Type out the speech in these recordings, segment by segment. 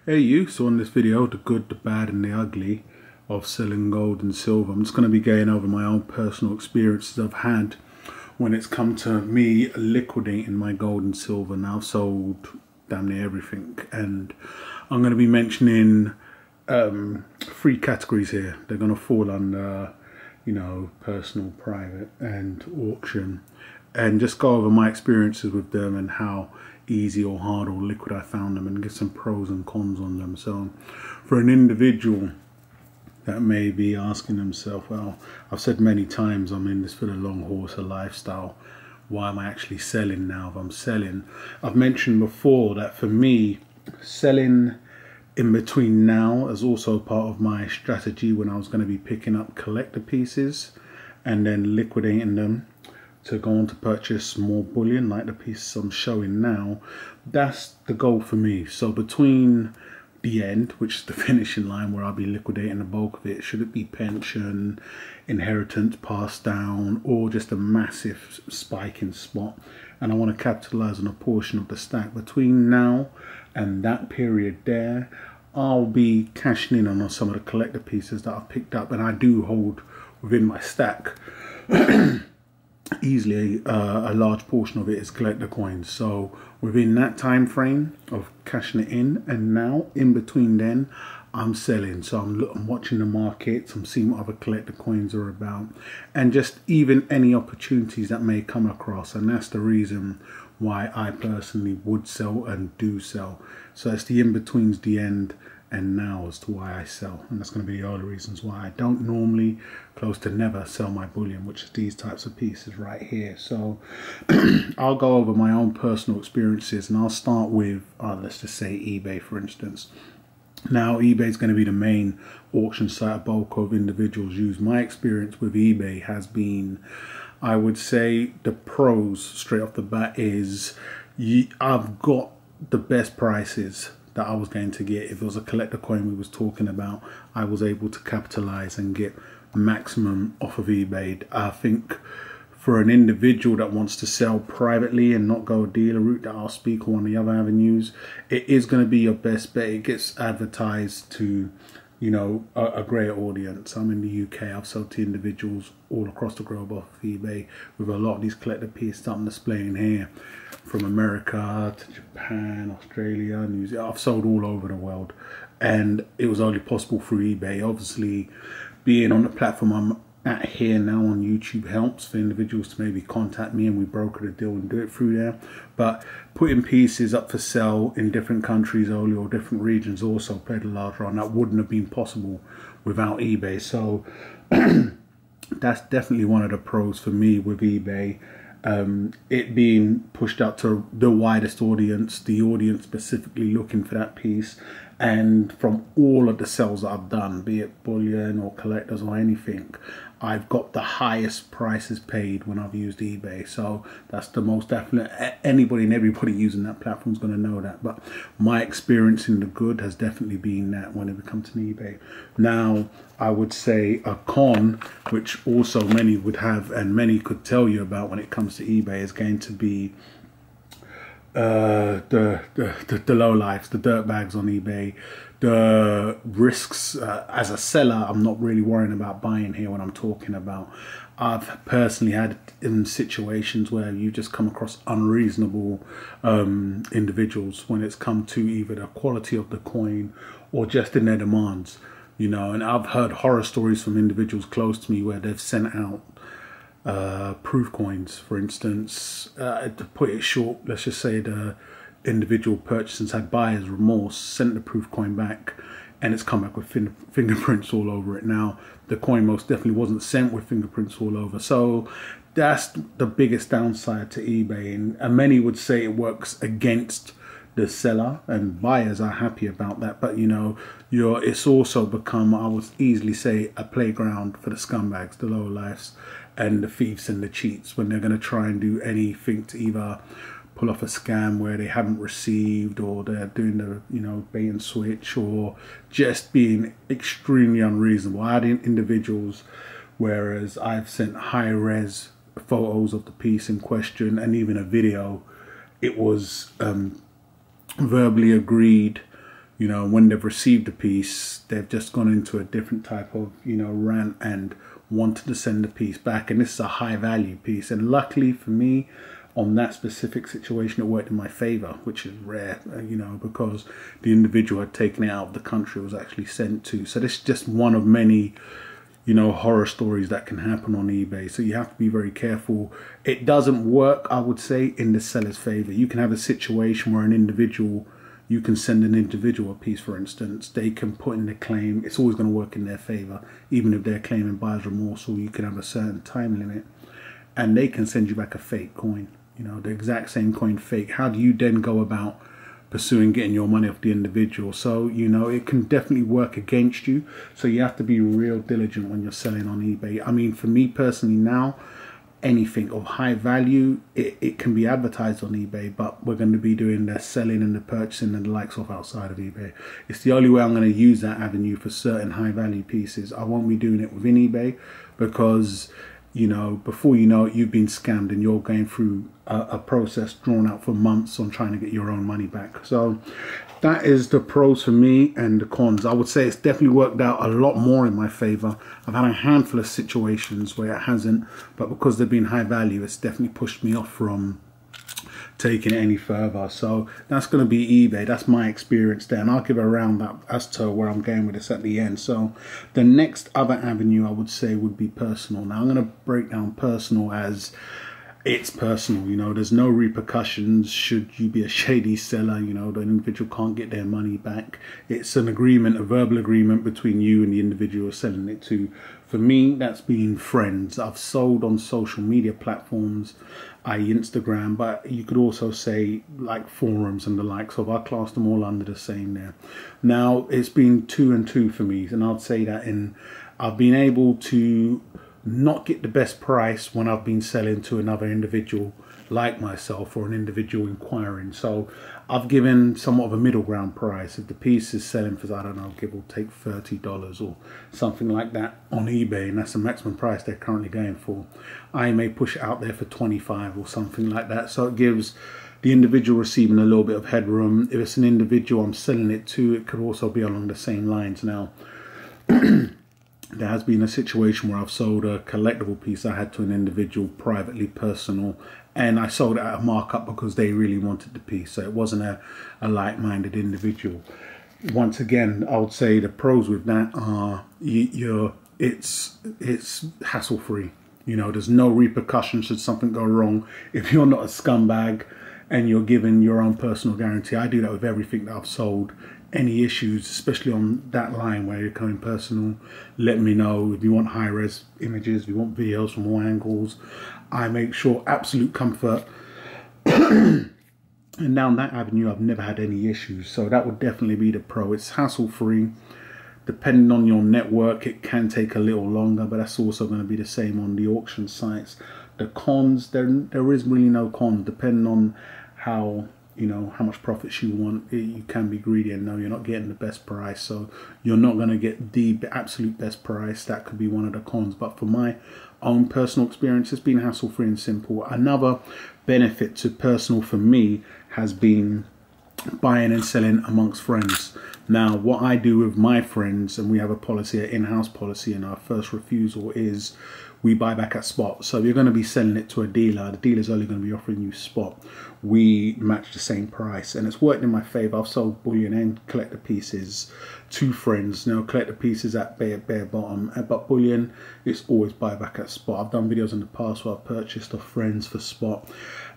Hey you, so in this video, the good, the bad and the ugly of selling gold and silver. I'm just going to be going over my own personal experiences I've had when it's come to me liquidating my gold and silver. Now I've sold damn near everything, and I'm going to be mentioning three categories here. They're going to fall under, you know, personal, private and auction, and just go over my experiences with them and how easy or hard or liquid I found them, and give some pros and cons on them. So for an individual that may be asking themselves, well, I've said many times I'm in this for the long haul, a lifestyle. Why am I actually selling now if I'm selling? I've mentioned before that for me, selling in between now is also part of my strategy when I was going to be picking up collector pieces and then liquidating them to go on to purchase more bullion like the piece I'm showing now. That's the goal for me. So between the end, which is the finishing line where I'll be liquidating the bulk of it, should it be pension, inheritance, passed down, or just a massive spike in spot, and I want to capitalize on a portion of the stack, between now and that period there, I'll be cashing in on some of the collector pieces that I've picked up, and I do hold within my stack easily a large portion of it is collector coins. So within that time frame of cashing it in and now, in between then, I'm selling. So I'm watching the markets, I'm seeing what other collector coins are about, and just even any opportunities that may come across. And that's the reason why I personally would sell and do sell. So it's the in-betweens, the end and now as to why I sell, and that's going to be the other reasons why I don't normally, close to never, sell my bullion, which is these types of pieces right here. So I'll go over my own personal experiences, and I'll start with let's just say eBay, for instance. Now eBay is going to be the main auction site a bulk of individuals use. My experience with eBay has been, I would say, the pros straight off the bat is I've got the best prices that I was going to get. If it was a collector coin we was talking about, I was able to capitalize and get maximum off of eBay. I think for an individual that wants to sell privately and not go a dealer route that I'll speak on the other avenues, it is going to be your best bet. It gets advertised to, you know, a greater audience. I'm in the UK, I've sold to individuals all across the globe off of eBay with a lot of these collector pieces I'm displaying here, from America to Japan, Australia, New Zealand. I've sold all over the world, and it was only possible through eBay. Obviously, being on the platform I'm at here now on YouTube helps for individuals to maybe contact me and we broker the deal and do it through there. But putting pieces up for sale in different countries only, or different regions, also played a large role, and that wouldn't have been possible without eBay. So that's definitely one of the pros for me with eBay. It being pushed out to the widest audience, the audience specifically looking for that piece. And from all of the sales that I've done, be it bullion or collectors or anything, I've got the highest prices paid when I've used eBay. So that's the most definite. Anybody and everybody using that platform is going to know that. But my experience in the good has definitely been that when it comes to eBay. Now, I would say a con, which also many would have and many could tell you about when it comes to eBay, is going to be the low lives, the dirt bags on eBay, the risks. As a seller, I'm not really worrying about buying here when I'm talking about. I've personally had in situations where you just come across unreasonable individuals when it's come to either the quality of the coin or just in their demands, you know. And I've heard horror stories from individuals close to me where they've sent out proof coins, for instance. To put it short, let's just say the individual purchasers had buyer's remorse, sent the proof coin back, and it's come back with fingerprints all over it. Now, the coin most definitely wasn't sent with fingerprints all over. So that's the biggest downside to eBay, and many would say it works against the seller, and buyers are happy about that. But you know, it's also become, I would easily say, a playground for the scumbags, the low lifes and the thieves and the cheats, when they're going to try and do anything to either pull off a scam where they haven't received, or they're doing the, you know, bait and switch, or just being extremely unreasonable. I had individuals, whereas I've sent high res photos of the piece in question and even a video, it was verbally agreed You know, when they've received a piece, they've just gone into a different type of, you know, rant and wanted to send the piece back. And this is a high value piece. And luckily for me, on that specific situation, it worked in my favor, which is rare, you know, because the individual had taken it out of the country it was actually sent to. So this is just one of many, you know, horror stories that can happen on eBay. So you have to be very careful. It doesn't work, I would say, in the seller's favor. You can have a situation where an individual, you can send an individual a piece, for instance, they can put in the claim. It's always going to work in their favor, even if they're claiming buyer's remorse, or you can have a certain time limit, and they can send you back a fake coin, you know, the exact same coin fake. How do you then go about pursuing getting your money off the individual? So, you know, it can definitely work against you. So you have to be real diligent when you're selling on eBay. I mean, for me personally now, anything of high value, it can be advertised on eBay, but we're going to be doing the selling and the purchasing and the likes of outside of eBay. It's the only way I'm going to use that avenue for certain high value pieces. I won't be doing it within eBay, because, you know, before you know it, you've been scammed and you're going through a process drawn out for months on trying to get your own money back. So that is the pros for me, and the cons. I would say it's definitely worked out a lot more in my favor. I've had a handful of situations where it hasn't, but because they've been high value, it's definitely pushed me off from taking it any further. So that's going to be eBay. That's my experience there, and I'll give a round up as to where I'm going with this at the end. So the next other avenue I would say would be personal. Now I'm going to break down personal as it's personal. You know, there's no repercussions should you be a shady seller. You know, the individual can't get their money back. It's an agreement, a verbal agreement between you and the individual selling it to. For me, that's been friends. I've sold on social media platforms, i.e. Instagram, but you could also say like forums and the likes of. I class them all under the same there. Now, it's been 2 and 2 for me, and I'd say that I've been able to not get the best price when I've been selling to another individual like myself, or an individual inquiring. So I've given somewhat of a middle ground price. If the piece is selling for, I don't know, give or take $30 or something like that on eBay, and that's the maximum price they're currently going for, I may push it out there for 25 or something like that. So it gives the individual receiving a little bit of headroom. If it's an individual I'm selling it to, it could also be along the same lines. Now, there has been a situation where I've sold a collectible piece I had to an individual privately, personal, and I sold it at a markup because they really wanted the piece. So it wasn't a like-minded individual. Once again, I would say the pros with that are it's hassle-free. You know, there's no repercussions should something go wrong. If you're not a scumbag and you're given your own personal guarantee, I do that with everything that I've sold. Any issues, especially on that line where you're going personal, let me know. If you want high-res images, if you want videos from all angles, I make sure absolute comfort. And down that avenue, I've never had any issues. So that would definitely be the pro. It's hassle-free. Depending on your network, it can take a little longer, but that's also going to be the same on the auction sites. The cons, there is really no cons, depending on how, you know, how much profits you want. You can be greedy and know you're not getting the best price, so you're not going to get the absolute best price. That could be one of the cons. But for my own personal experience, it's been hassle-free and simple. Another benefit to personal for me has been buying and selling amongst friends. Now, what I do with my friends, and we have a policy, an in-house policy, and our first refusal is we buy back at spot. So if you're going to be selling it to a dealer, the dealer's only going to be offering you spot. We match the same price, and it's worked in my favor. I've sold bullion and collector pieces to friends. Now, collector pieces at bare bottom, but bullion, it's always buy back at spot. I've done videos in the past where I've purchased off friends for spot.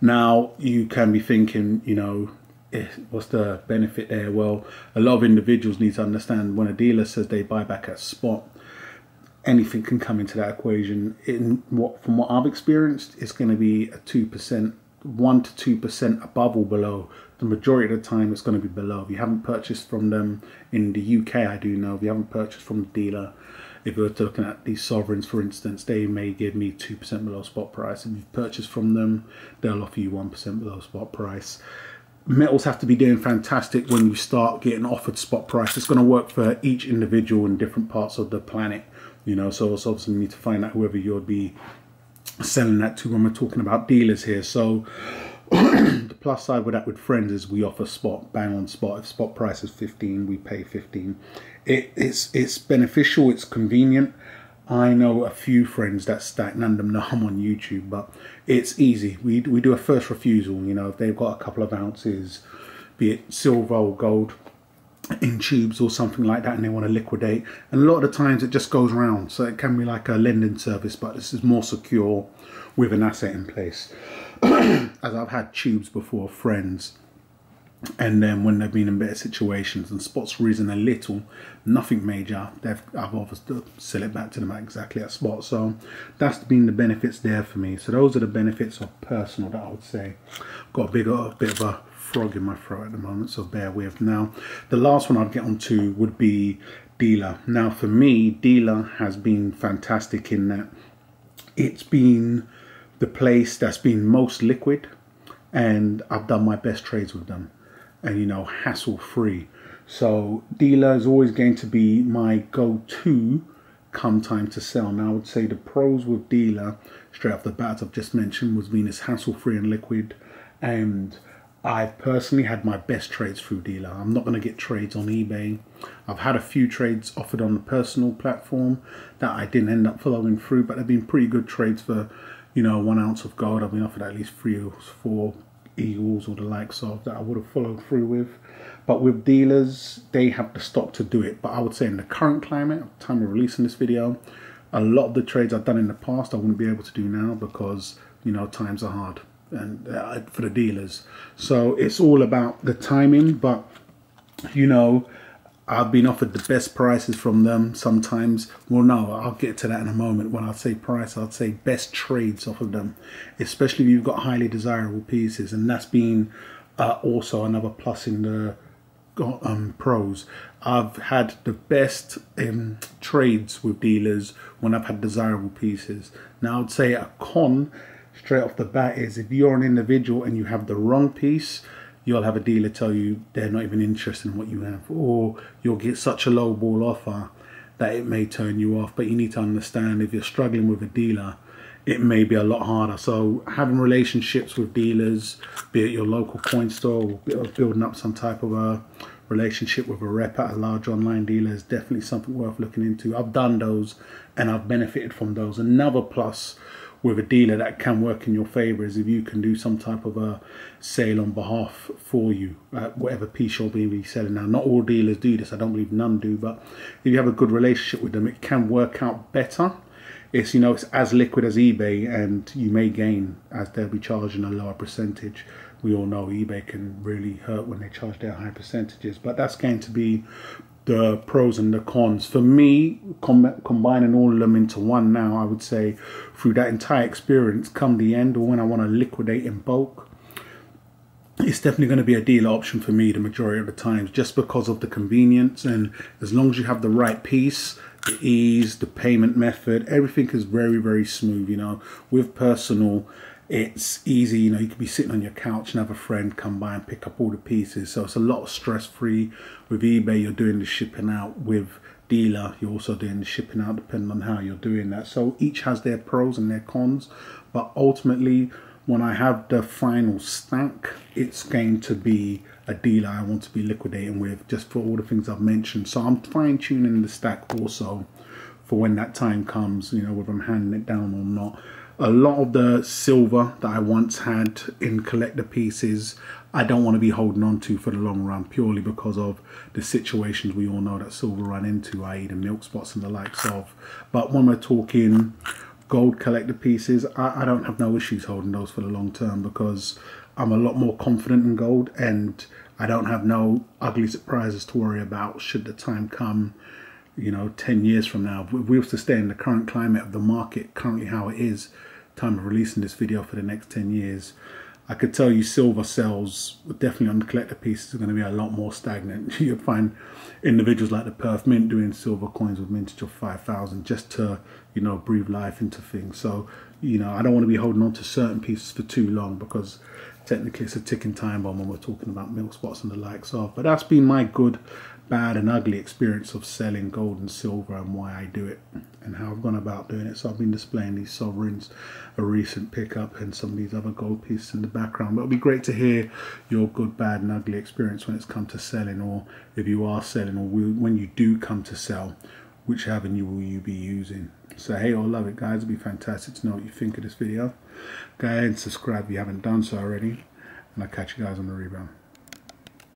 Now, you can be thinking, you know, what's the benefit there? Well, a lot of individuals need to understand when a dealer says they buy back at spot, anything can come into that equation. From what I've experienced, it's going to be a 2%, 1 to 2% above or below. The majority of the time, it's going to be below. If you haven't purchased from them in the UK, I do know, if you haven't purchased from the dealer, if you're looking at these sovereigns, for instance, they may give me 2% below spot price. If you've purchased from them, they'll offer you 1% below spot price. Metals have to be doing fantastic when you start getting offered spot price. It's going to work for each individual in different parts of the planet, you know, so it's obviously you need to find out whoever you'll be selling that to when we're talking about dealers here. So The plus side with that with friends is we offer spot, bang on spot. If spot price is 15, we pay 15. It's beneficial, it's convenient. I know a few friends that stack, none of them know I'm on YouTube, but it's easy. We do a first refusal, you know, if they've got a couple of ounces, be it silver or gold, in tubes or something like that, and they want to liquidate. And a lot of the times it just goes around, so it can be like a lending service, but this is more secure with an asset in place. As I've had tubes before, friends, and then when they've been in better situations and spots risen a little, nothing major, I've obviously sell it back to them at exactly at spot. So that's been the benefits there for me. So those are the benefits of personal that I would say. I've got a bit of a frog in my throat at the moment, so bear with. Now the last one I'd get onto would be dealer. Now for me, dealer has been fantastic in that it's been the place that's been most liquid, and I've done my best trades with them, and you know, hassle free. So dealer is always going to be my go-to come time to sell. Now I would say the pros with dealer straight off the bat, I've just mentioned, was being as hassle free and liquid, and I've personally had my best trades through dealer. I'm not going to get trades on eBay. I've had a few trades offered on the personal platform that I didn't end up following through, but they've been pretty good trades for, you know, 1 ounce of gold. I've been offered at least 3 or 4 eagles or the likes of that I would have followed through with. But with dealers, they have the stock to do it. But I would say in the current climate, at the time of releasing this video, a lot of the trades I've done in the past I wouldn't be able to do now because, you know, times are hard and for the dealers. So it's all about the timing. But you know, I've been offered the best prices from them sometimes. Well, no, I'll get to that in a moment. When I say price, I'd say best trades off of them, especially if you've got highly desirable pieces. And that's been also another plus in the pros. I've had the best trades with dealers when I've had desirable pieces. Now I'd say a con straight off the bat is if you're an individual and you have the wrong piece, you'll have a dealer tell you they're not even interested in what you have, or you'll get such a low ball offer that it may turn you off. But you need to understand, if you're struggling with a dealer, it may be a lot harder. So having relationships with dealers, be it your local coin store or building up some type of a relationship with a rep at a large online dealer, is definitely something worth looking into. I've done those and I've benefited from those. Another plus with a dealer that can work in your favor is if you can do some type of a sale on behalf for you, whatever piece you'll be reselling. Now, not all dealers do this, I don't believe none do, but if you have a good relationship with them, it can work out better. It's, you know, it's as liquid as eBay, and you may gain as they'll be charging a lower percentage. We all know eBay can really hurt when they charge their high percentages, but that's going to be the pros and the cons. For me, combining all of them into one now, I would say through that entire experience, come the end or when I want to liquidate in bulk, it's definitely going to be a dealer option for me the majority of the times, just because of the convenience. And as long as you have the right piece, the ease, the payment method, everything is very, very smooth. You know, with personal, it's easy. You know, you could be sitting on your couch and have a friend come by and pick up all the pieces. So it's a lot of stress-free. With eBay, you're doing the shipping out. With dealer, you're also doing the shipping out, depending on how you're doing that. So each has their pros and their cons. But ultimately, when I have the final stack, it's going to be a dealer I want to be liquidating with, just for all the things I've mentioned. So I'm fine-tuning the stack also for when that time comes, you know, whether I'm handing it down or not. A lot of the silver that I once had in collector pieces, I don't want to be holding on to for the long run, purely because of the situations we all know that silver run into, i.e. the milk spots and the likes of. But when we're talking gold collector pieces, I don't have no issues holding those for the long term, because I'm a lot more confident in gold, and I don't have no ugly surprises to worry about should the time come, you know, 10 years from now. If we have to stay in the current climate of the market, currently how it is, time of releasing this video for the next 10 years, I could tell you silver sales, definitely on the collector pieces, are going to be a lot more stagnant. You'll find individuals like the Perth Mint doing silver coins with mintage of 5,000 just to, you know, breathe life into things. So, you know, I don't want to be holding on to certain pieces for too long, because technically it's a ticking time bomb when we're talking about milk spots and the likes of. But that's been my good bad and ugly experience of selling gold and silver and why I do it and how I've gone about doing it. So I've been displaying these sovereigns, a recent pickup, and some of these other gold pieces in the background. But it'll be great to hear your good, bad and ugly experience when it's come to selling, or if you are selling, or when you do come to sell, which avenue will you be using? So hey, or love it, guys. It'd be fantastic to know what you think of this video. Go ahead and subscribe if you haven't done so already, and I'll catch you guys on the rebound.